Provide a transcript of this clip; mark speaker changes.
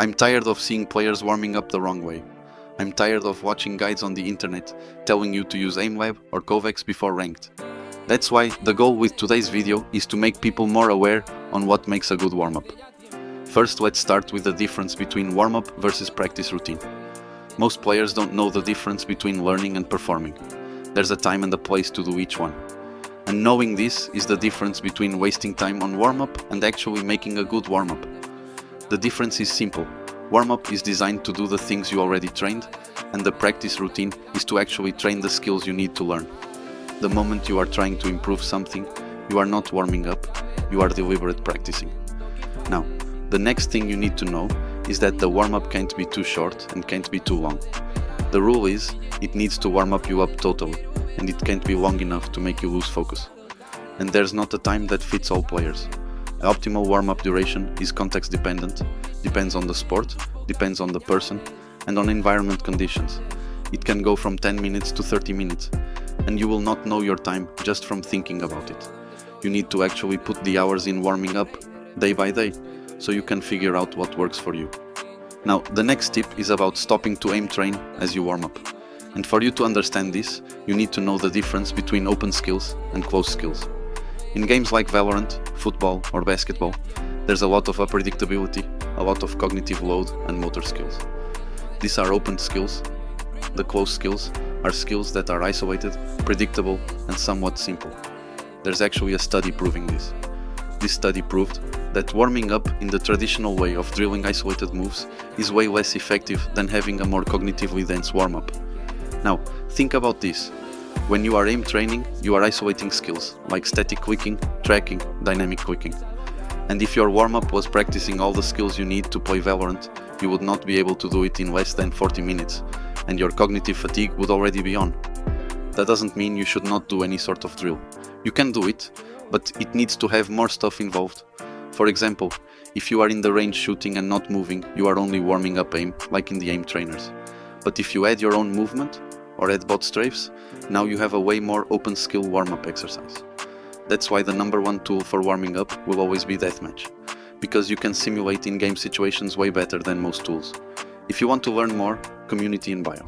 Speaker 1: I'm tired of seeing players warming up the wrong way. I'm tired of watching guides on the internet telling you to use AimLab or Kovacs before ranked. That's why the goal with today's video is to make people more aware on what makes a good warm-up. First, let's start with the difference between warm-up versus practice routine. Most players don't know the difference between learning and performing. There's a time and a place to do each one. And knowing this is the difference between wasting time on warm-up and actually making a good warm-up. The difference is simple. Warm-up is designed to do the things you already trained, and the practice routine is to actually train the skills you need to learn. The moment you are trying to improve something, you are not warming up, you are deliberate practicing. Now, the next thing you need to know is that the warm-up can't be too short and can't be too long. The rule is, it needs to warm up you up totally, and it can't be long enough to make you lose focus. And there's not a time that fits all players. Optimal warm-up duration is context dependent, depends on the sport, depends on the person, and on environment conditions. It can go from 10 minutes to 30 minutes, and you will not know your time just from thinking about it. You need to actually put the hours in warming up, day by day, so you can figure out what works for you. Now, the next tip is about stopping to aim train as you warm up. And for you to understand this, you need to know the difference between open skills and closed skills. In games like Valorant, football or basketball, there's a lot of unpredictability, a lot of cognitive load and motor skills. These are open skills. The closed skills are skills that are isolated, predictable and somewhat simple. There's actually a study proving this. This study proved that warming up in the traditional way of drilling isolated moves is way less effective than having a more cognitively dense warm-up. Now, think about this. When you are aim training, you are isolating skills like static clicking, tracking, dynamic clicking. And if your warm-up was practicing all the skills you need to play Valorant, you would not be able to do it in less than 40 minutes, and your cognitive fatigue would already be on. That doesn't mean you should not do any sort of drill. You can do it, but it needs to have more stuff involved. For example, if you are in the range shooting and not moving, you are only warming up aim, like in the aim trainers. But if you add your own movement, or add bot strafes, now you have a way more open skill warm-up exercise. That's why the number one tool for warming up will always be Deathmatch, because you can simulate in-game situations way better than most tools. If you want to learn more, community in bio.